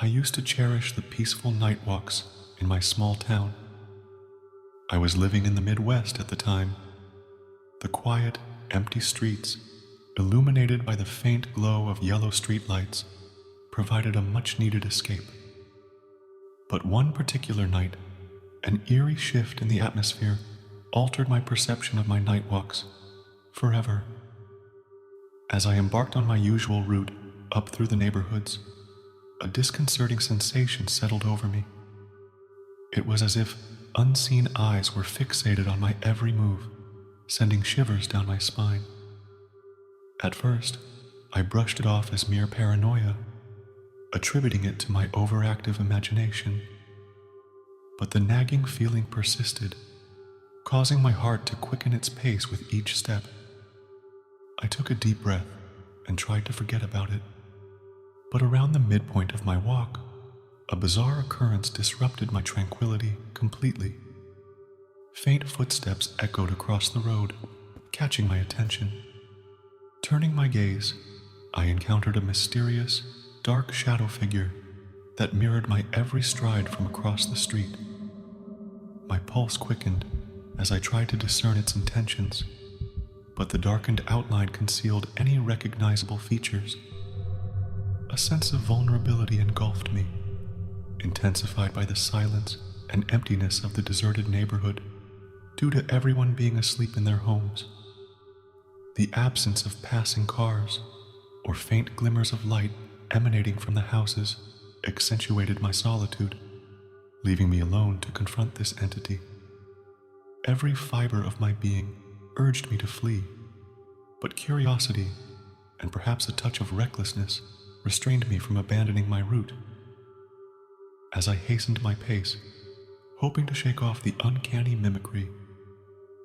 I used to cherish the peaceful night walks in my small town. I was living in the Midwest at the time. The quiet, empty streets, illuminated by the faint glow of yellow streetlights, provided a much-needed escape. But one particular night, an eerie shift in the atmosphere altered my perception of my night walks forever. As I embarked on my usual route up through the neighborhoods, a disconcerting sensation settled over me. It was as if unseen eyes were fixated on my every move, sending shivers down my spine. At first, I brushed it off as mere paranoia, attributing it to my overactive imagination. But the nagging feeling persisted, causing my heart to quicken its pace with each step. I took a deep breath and tried to forget about it. But around the midpoint of my walk, a bizarre occurrence disrupted my tranquility completely. Faint footsteps echoed across the road, catching my attention. Turning my gaze, I encountered a mysterious, dark shadow figure that mirrored my every stride from across the street. My pulse quickened as I tried to discern its intentions, but the darkened outline concealed any recognizable features. A sense of vulnerability engulfed me, intensified by the silence and emptiness of the deserted neighborhood due to everyone being asleep in their homes. The absence of passing cars or faint glimmers of light emanating from the houses accentuated my solitude, leaving me alone to confront this entity. Every fiber of my being urged me to flee, but curiosity, and perhaps a touch of recklessness, restrained me from abandoning my route. As I hastened my pace, hoping to shake off the uncanny mimicry,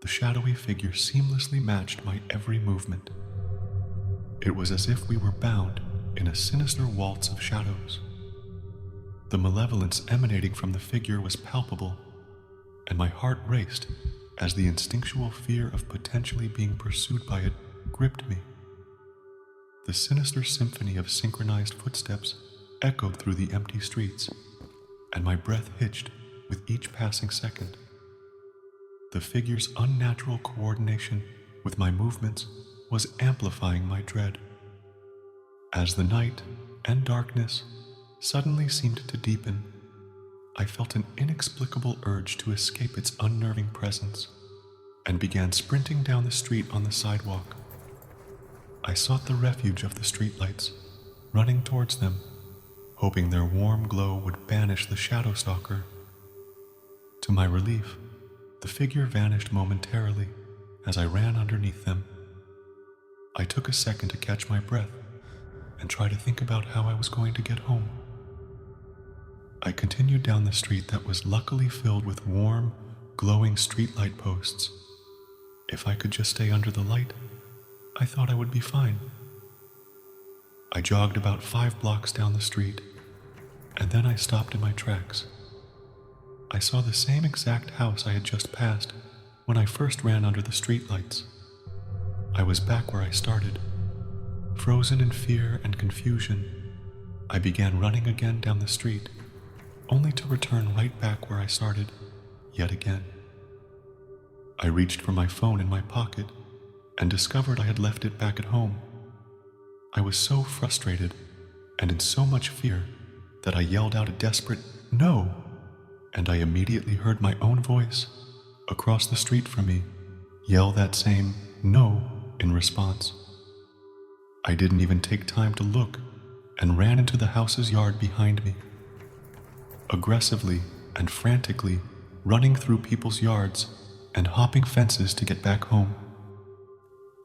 the shadowy figure seamlessly matched my every movement. It was as if we were bound in a sinister waltz of shadows. The malevolence emanating from the figure was palpable, and my heart raced as the instinctual fear of potentially being pursued by it gripped me. The sinister symphony of synchronized footsteps echoed through the empty streets, and my breath hitched with each passing second. The figure's unnatural coordination with my movements was amplifying my dread. As the night and darkness suddenly seemed to deepen, I felt an inexplicable urge to escape its unnerving presence and began sprinting down the street on the sidewalk. I sought the refuge of the streetlights, running towards them, hoping their warm glow would banish the shadow stalker. To my relief, the figure vanished momentarily as I ran underneath them. I took a second to catch my breath and try to think about how I was going to get home. I continued down the street that was luckily filled with warm, glowing streetlight posts. If I could just stay under the light, I thought I would be fine. I jogged about 5 blocks down the street, and then I stopped in my tracks. I saw the same exact house I had just passed when I first ran under the streetlights. I was back where I started. Frozen in fear and confusion, I began running again down the street, only to return right back where I started, yet again. I reached for my phone in my pocket and discovered I had left it back at home. I was so frustrated and in so much fear that I yelled out a desperate "No!" and I immediately heard my own voice across the street from me yell that same "No" in response. I didn't even take time to look and ran into the house's yard behind me. Aggressively and frantically running through people's yards and hopping fences to get back home.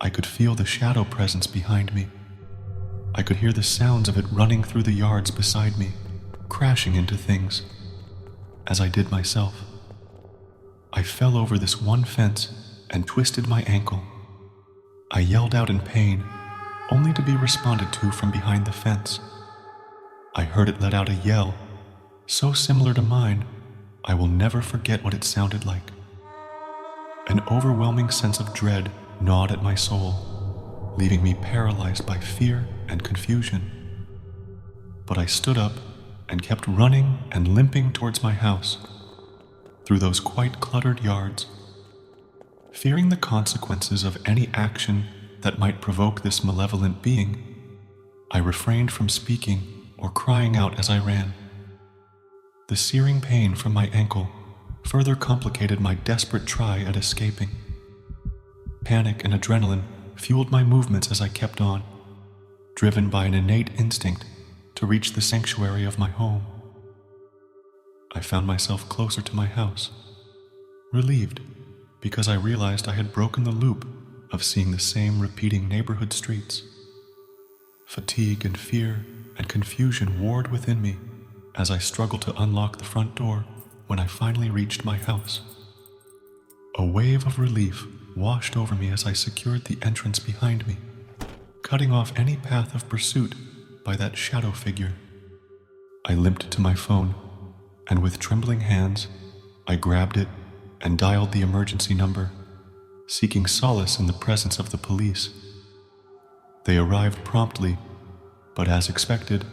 I could feel the shadow presence behind me. I could hear the sounds of it running through the yards beside me, crashing into things, as I did myself. I fell over this one fence and twisted my ankle. I yelled out in pain, only to be responded to from behind the fence. I heard it let out a yell, so similar to mine, I will never forget what it sounded like. An overwhelming sense of dread gnawed at my soul, leaving me paralyzed by fear and confusion. But I stood up and kept running and limping towards my house, through those quite cluttered yards. Fearing the consequences of any action that might provoke this malevolent being, I refrained from speaking or crying out as I ran. The searing pain from my ankle further complicated my desperate try at escaping. Panic and adrenaline fueled my movements as I kept on, driven by an innate instinct to reach the sanctuary of my home. I found myself closer to my house, relieved because I realized I had broken the loop of seeing the same repeating neighborhood streets. Fatigue and fear and confusion warred within me as I struggled to unlock the front door when I finally reached my house. A wave of relief washed over me as I secured the entrance behind me, cutting off any path of pursuit by that shadow figure. I limped to my phone, and with trembling hands, I grabbed it and dialed the emergency number, seeking solace in the presence of the police. They arrived promptly, but as expected,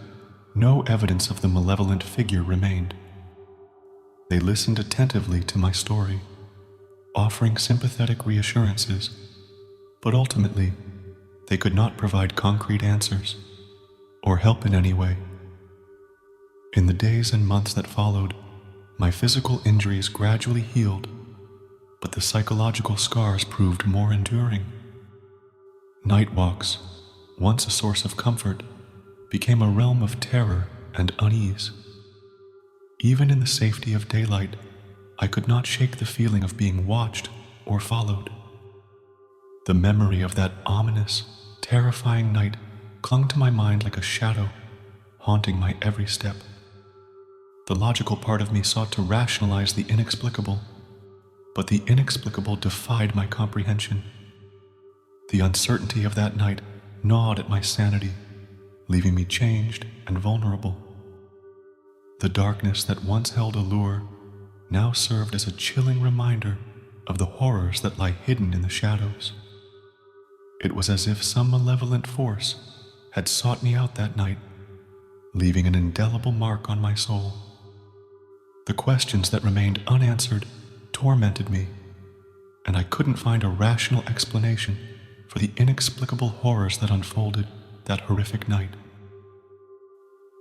no evidence of the malevolent figure remained. They listened attentively to my story, offering sympathetic reassurances, but ultimately, they could not provide concrete answers or help in any way. In the days and months that followed, my physical injuries gradually healed, but the psychological scars proved more enduring. Night walks, once a source of comfort, became a realm of terror and unease. Even in the safety of daylight, I could not shake the feeling of being watched or followed. The memory of that ominous, terrifying night clung to my mind like a shadow, haunting my every step. The logical part of me sought to rationalize the inexplicable, but the inexplicable defied my comprehension. The uncertainty of that night gnawed at my sanity, leaving me changed and vulnerable. The darkness that once held allure now served as a chilling reminder of the horrors that lie hidden in the shadows. It was as if some malevolent force had sought me out that night, leaving an indelible mark on my soul. The questions that remained unanswered tormented me, and I couldn't find a rational explanation for the inexplicable horrors that unfolded that horrific night.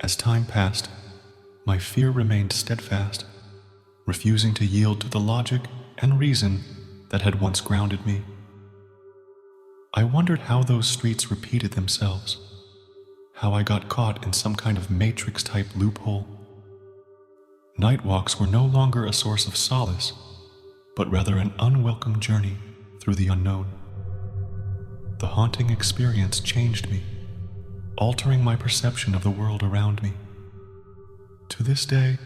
As time passed, my fear remained steadfast, refusing to yield to the logic and reason that had once grounded me. I wondered how those streets repeated themselves, how I got caught in some kind of Matrix-type loophole. Night walks were no longer a source of solace, but rather an unwelcome journey through the unknown. The haunting experience changed me, altering my perception of the world around me. To this day,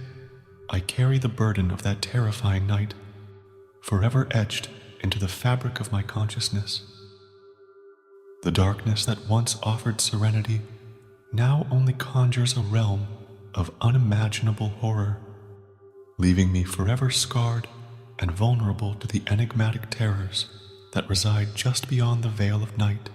I carry the burden of that terrifying night, forever etched into the fabric of my consciousness. The darkness that once offered serenity now only conjures a realm of unimaginable horror, leaving me forever scarred and vulnerable to the enigmatic terrors that reside just beyond the veil of night.